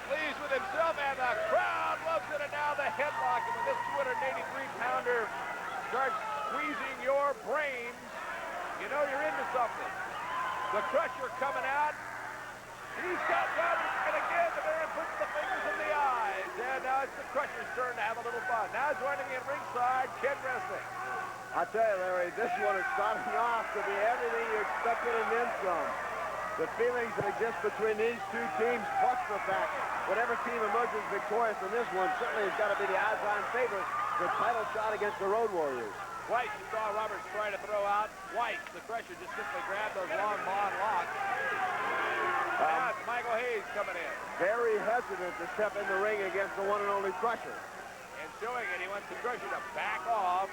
pleased with himself, and the crowd loves it, and now the headlock. And when this 283-pounder starts squeezing your brains, you know you're into something. The Crusher coming out. He's got Roberts, and again, the Baron puts the fingers in the eyes. And now it's the Crusher's turn to have a little fun. Now joining me at ringside, Ken Resnick. I tell you, Larry, this one is starting off to be everything you expected and then some. The feelings that exist between these two teams, plus the fact whatever team emerges victorious in this one certainly has got to be the odds-on favorite for the title shot against the Road Warriors. Twice you saw Roberts try to throw out. Twice the Crusher just simply grabbed those long Mon locks. Now it's Michael Hayes coming in. Very hesitant to step in the ring against the one and only Crusher. And showing it, he wants the Crusher to back off.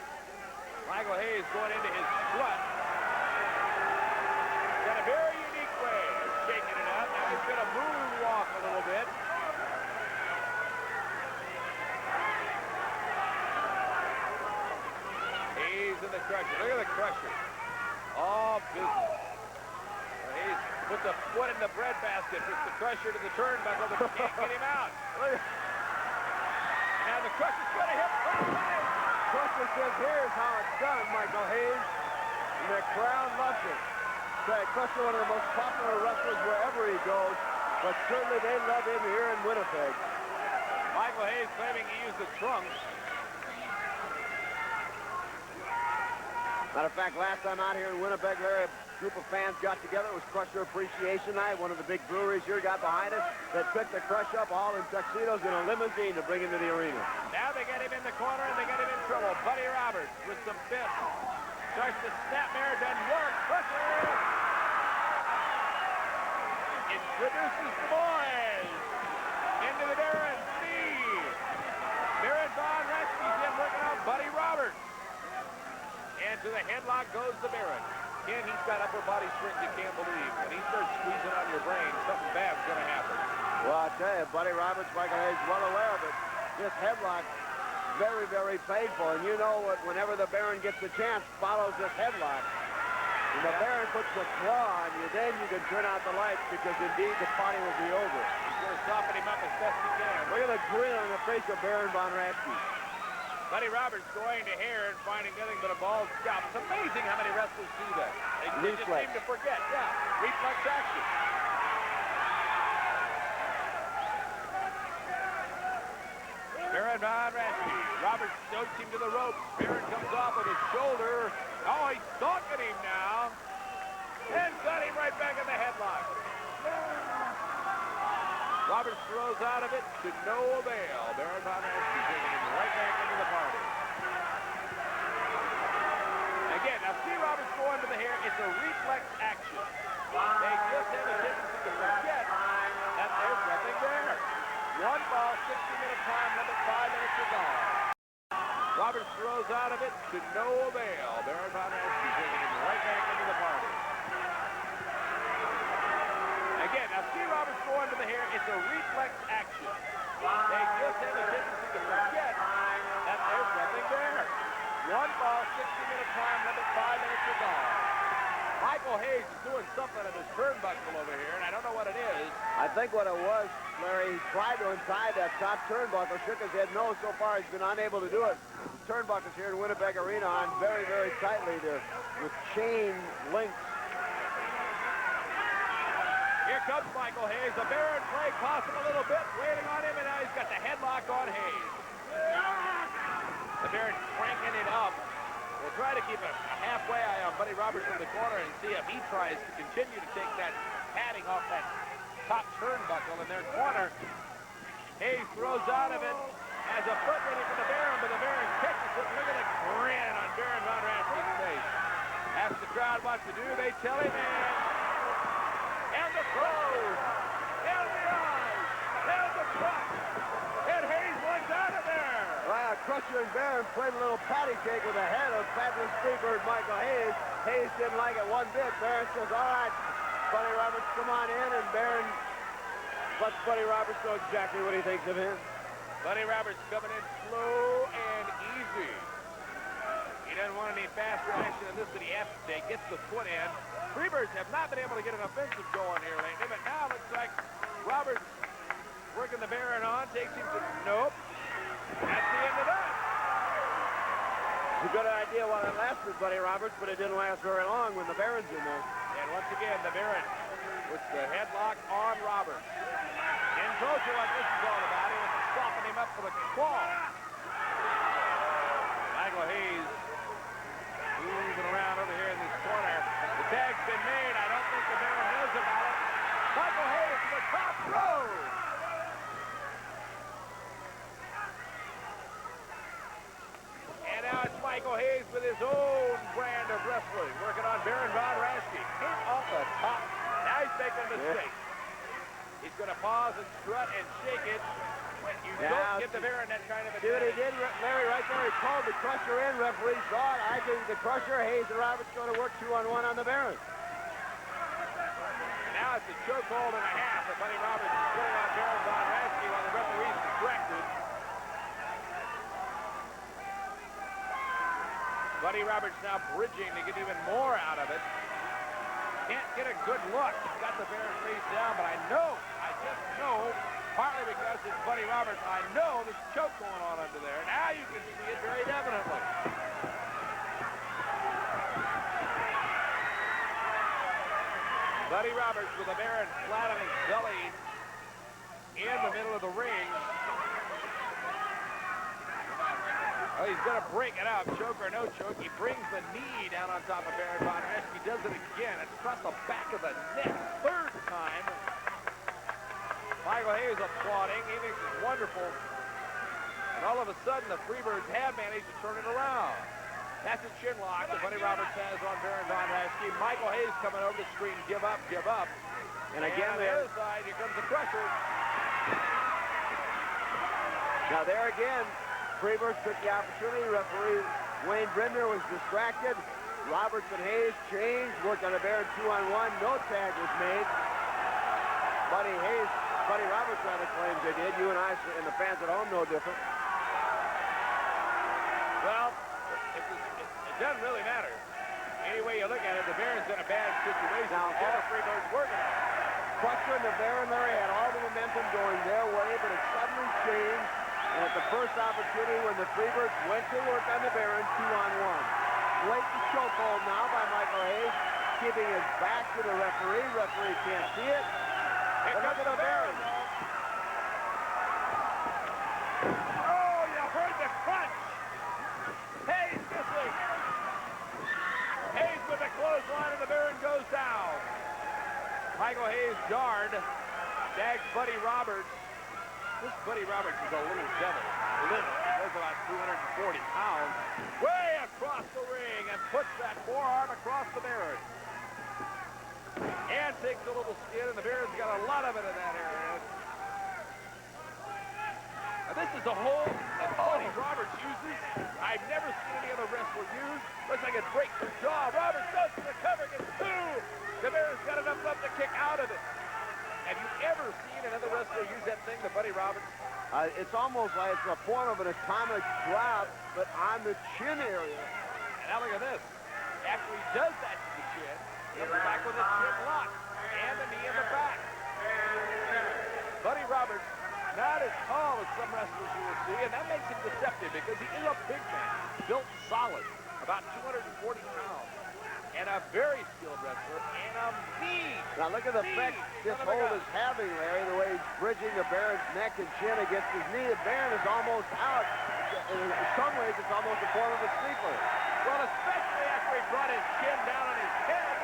Michael Hayes going into his strut. Got a very unique way of shaking it up. Now he's going to moonwalk a little bit. Hayes and the Crusher. Look at the Crusher. All business. Hayes puts a foot in the breadbasket, puts the Crusher to the turnbuckle, but can't get him out. Now the Crusher's going to hit Hayes. Crusher says, here's how it's done, Michael Hayes. And the crowd loves it. Crusher, one of the most popular wrestlers wherever he goes, but certainly they love him here in Winnipeg. Michael Hayes claiming he used the trunks. Matter of fact, last time out here in Winnipeg, Larry, a group of fans got together. It was Crusher Appreciation Night. One of the big breweries here got behind us. They picked the Crusher up all in tuxedos in a limousine to bring him to the arena. Now they get him in the corner and they get him in trouble. Buddy Roberts with some fists. Starts to snap there, doesn't work. Crusher introduces the boys into the Baron Steve. Baron Von Raschke's in working on Buddy Roberts. And to the headlock goes the Baron. Ken, he's got upper body strength you can't believe. When he starts squeezing on your brain, something bad's going to happen. Well, I tell you, Buddy Roberts, Michael Hayes, well aware of it. This headlock, very, very painful. And you know what, whenever the Baron gets a chance, follows this headlock. When the Baron puts the claw on you, then you can turn out the lights because, indeed, the party will be over. He's going to soften him up as best he can. Look at the grin on the face of Baron Von Raschke. Buddy Roberts going to here and finding nothing but a bald scalp. It's amazing how many wrestlers do that. They just seem to forget. Yeah, reflex action. Baron Von Raschke. Roberts stokes him to the ropes. Baron comes off with his shoulder. Oh, he's stalking him now. And got him right back in the headlock. Roberts throws out of it to no avail. Baron Von Raschke taking him right back into the party. Again, now see Roberts go into the hair. It's a reflex action. They just have a tendency to forget that there's nothing there. One ball, 60-minute time limit, 5 minutes are gone. Roberts throws out of it to no avail. Baron Von Raschke taking him right back into the party. Again, now see Roberts go into the hair. It's a reflex action. They just have a tendency to forget that there's nothing there. One ball, 60-minute time limit, 5 minutes are gone. Michael Hayes is doing something on his turnbuckle over here, and I don't know what it is. I think what it was, Larry, he tried to untie that top turnbuckle, shook his head no. So far, he's been unable to do it. The turnbuckles here in Winnipeg Arena on very, very tightly there with chain links. Here comes Michael Hayes. The Baron play tossing a little bit, waiting on him, and now he's got the headlock on Hayes. The Baron cranking it up. We'll try to keep a halfway eye on Buddy Roberts in the corner and see if he tries to continue to take that padding off that top turnbuckle in their corner. Hayes throws out of it, has a foot ready for the Baron, but the Baron catches it. Look at the grin on Baron Von Raschke's face. Asks the crowd what to do. They tell him, and the throws, and the eyes, and the front, and Hayes wants out of there. Well, Crusher and Baron played a little patty cake with the head of fabulous Freebird Michael Hayes. Hayes didn't like it one bit. Baron says, all right, Buddy Roberts, come on in, and Baron lets Buddy Roberts know exactly what he thinks of him. Buddy Roberts coming in slow and easy. He doesn't want any faster action than this that he has to take. Gets the foot in. Freebirds have not been able to get an offensive going here lately, but now it looks like Roberts working the Baron on, takes him to, nope. That's the end of that. It's a good idea while it lasted, Buddy Roberts, but it didn't last very long when the Baron's in there. And once again, the Baron with the headlock on Roberts. And told you what this is all about. He was softening him up for the claw. Michael Hayes moving around over here in this corner. The tag's been made. I don't think the Baron knows about it. Michael Hayes to the top row. And now it's Michael Hayes with his own brand of wrestling, working on Baron von Raschke. Came off the top. Now he's making a mistake. He's going to pause and strut and shake it. You don't get the Baron that kind of a. See what he did, Larry, right there? He called the crusher in. Referee saw it. I gave the crusher. Hayes and Roberts going to work 2-on-1 on the Baron. Now it's a chokehold and a half that Buddy Roberts is putting on Baron von Raschke while the referee's distracted. Buddy Roberts now bridging to get even more out of it. Can't get a good look. He's got the Baron face down, but I just know, partly because it's Buddy Roberts, I know there's a choke going on under there. Now you can see it very definitely. Buddy Roberts with the Baron flat on his belly in the middle of the ring. Oh, he's going to break it up, choke or no choke. He brings the knee down on top of Baron von Raschke. He does it again. It's across the back of the neck. Third time. Michael Hayes applauding. He thinks it's wonderful. And all of a sudden, the Freebirds have managed to turn it around. That's a chin lock that Buddy Roberts has on Baron von Raschke. Michael Hayes coming over the screen. Give up, give up. And again, on the other side, here comes the crusher. Now there again, Freebirds took the opportunity. Referee Wayne Brindner was distracted. Roberts and Hayes changed, worked on a Baron 2-on-1. No tag was made. Buddy Roberts rather claims they did. You and I and the fans at home know different. Well, it doesn't really matter. Any way you look at it, the Baron's in a bad situation. Now, all the Freebirds working on it. Crusher and the Baron, Larry, had all the momentum going their way, but it suddenly changed. And at the first opportunity when the Freebirds went to work on the Baron 2-on-1. Blatant chokehold now by Michael Hayes, keeping his back to the referee. Referee can't see it. Here comes the Baron. Oh, you heard the crunch. Hayes missing. Hayes with the clothesline and the Baron goes down. Michael Hayes jarred. Dags Buddy Roberts. This Buddy Roberts is a little devil. Little. He weighs about 240 pounds. Way across the ring and puts that forearm across the Baron. And takes a little skid, and the Baron's got a lot of it in that area. Now this is a hold that Buddy Roberts uses. I've never seen any other wrestler use. Looks like it breaks the jaw. Roberts goes to the cover, gets two. The Baron's got enough left to kick out of it. Have you ever seen another wrestler use that thing to Buddy Roberts? It's almost like it's a form of an atomic drop, but on the chin area. And now look at this. After he does that to the chin, he'll be back with a chin lock and the knee in the back. Buddy Roberts, not as tall as some wrestlers you will see, and that makes him deceptive because he is a big man, built solid, about 240 pounds. And a very skilled wrestler, and a mean. Now look at the effect this hold is having, Larry, the way he's bridging the Baron's neck and chin against his knee. The Baron is almost out. In some ways, it's almost a form of a sleeper. Well, especially after he brought his chin down on his head.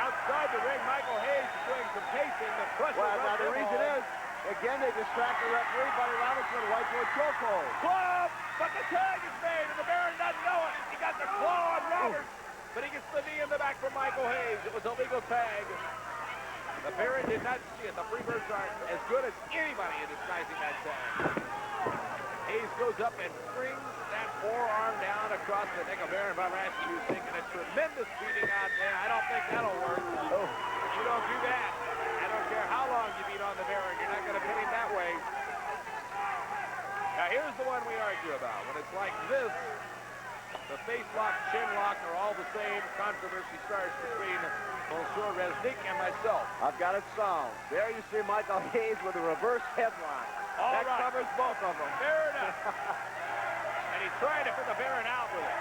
Outside the ring, Michael Hayes is doing some pacing. The crusher. Well, now the reason is, again, they distract the referee. Buddy Roberts went right to a chokehold. Club, but the tag is made, and the Baron doesn't know it. He got the claw on Roberts, but he gets the knee in the back from Michael Hayes. It was a legal tag. The Baron did not see it. The Freebirds are as good as anybody in disguising that tag. Hayes goes up and brings that forearm down across the neck of Baron von Raschke, who's taking a tremendous beating out there. I don't think that'll work. You don't do that. I don't care how long you beat on the Baron. You're not going to pin him that way. Now, here's the one we argue about. When it's like this, the face lock, chin lock are all the same. Controversy starts between Monsieur Resnick and myself. I've got it solved. There you see Michael Hayes with a reverse headlock. All that right. covers both of them. Fair enough. And he's trying to put the Baron out with it.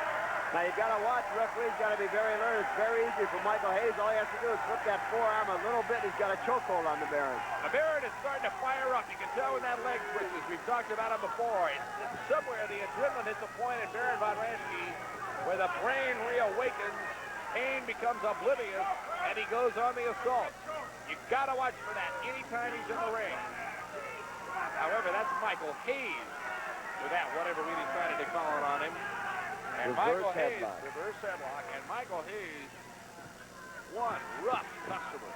Now, you got to watch. The referee's got to be very alert. It's very easy for Michael Hayes. All he has to do is flip that forearm a little bit. He's got a chokehold on the Baron. The Baron is starting to fire up. You can tell when that leg twitches. We've talked about it before. It's somewhere the adrenaline hits a point at Baron von Raschke where the brain reawakens, pain becomes oblivious, and he goes on the assault. You got to watch for that anytime he's in the ring. However, that's Michael Hayes with that, whatever we decided to call it on him. And Michael Hayes, reverse headlock, and Michael Hayes, one rough customer.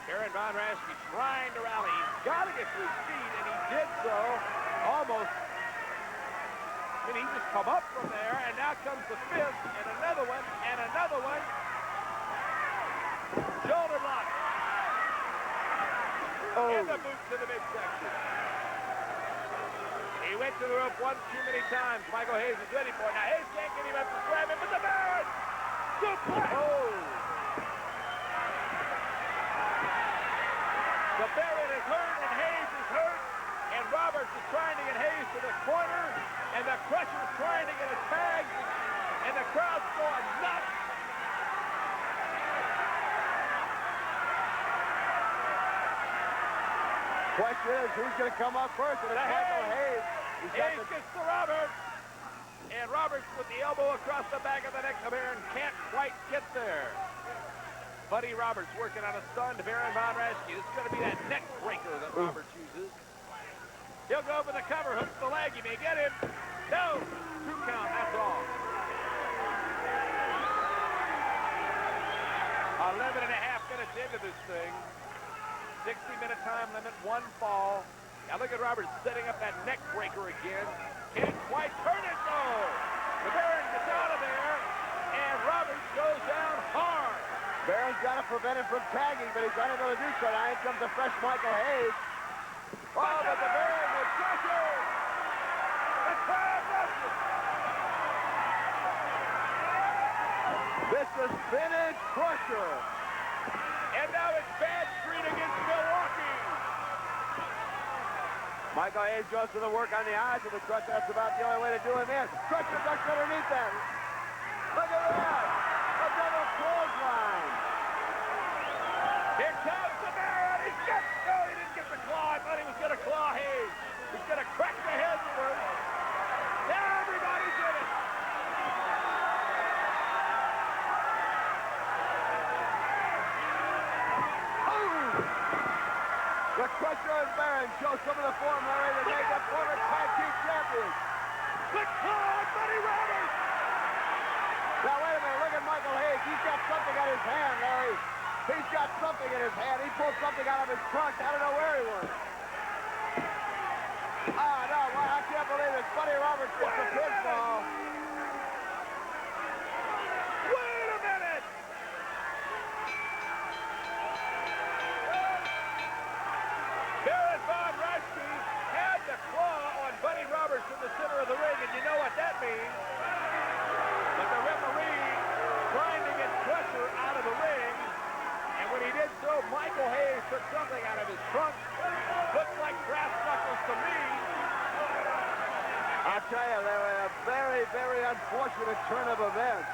Baron von Raschke trying to rally. He's got to get to his feet, and he did so almost. I mean, he just come up from there, and now comes the fist, and another one, and another one. Shoulder block. Oh. And the boot to the midsection. He went to the rope one too many times. Michael Hayes is ready for it. Now Hayes can't get him up to grab him, but the Baron! Suplex! Oh! The Baron is hurt, and Hayes is hurt, and Roberts is trying to get Hayes to the corner, and the Crusher is trying to get a tag, and the crowd's going nuts. Question is, who's going to come up first? And it's Michael Hayes. Hayes gets to Roberts, and Roberts with the elbow across the back of the neck. The Baron can't quite get there. Buddy Roberts working on a stunned Baron von Raschke. This is going to be that neck breaker that Roberts uses. He'll go for the cover, hooks the leg. He may get him. No, 2 count, that's all. 11 and a half minutes into this thing. 60-minute time limit, 1 fall. Now look at Roberts setting up that neck breaker again. Can't quite turn it, though. The Baron gets out of there, and Roberts goes down hard. Baron's got to prevent him from tagging, but he's unable to do so. Now in comes the fresh Michael Hayes. Oh, but the Baron was crushed. The crowd loves it. This is Vintage Crusher. And now it's Bad Street against Milwaukee. Michael Hayes goes to the work on the eyes of the Crusher. That's about the only way to do him in. Crusher ducks underneath that. Look at that. A double clothesline. Here comes the Baron. He didn't get the claw. I thought he was going to claw Hayes. He's going to crack the head first. Now everybody's in it. The Crusher and Baron show some of the form, Larry, that made them former tag team champions. Quick claw on Buddy Roberts. Now, wait a minute. Look at Michael Hayes. He's got something on his hand, Larry. He's got something in his hand. He pulled something out of his trunk. I don't know where he was. Ah, no. Well, I can't believe it. Buddy Roberts gets the pinfall. Wait a minute. Baron von Raschke had the claw on Buddy Roberts in the center of the ring, and you know what that means. But the referee trying to get Crusher out of the ring, and when he did so, Michael Hayes took something out of his trunk. Looks like brass knuckles to me. I'll tell you, Larry, a very, very unfortunate turn of events.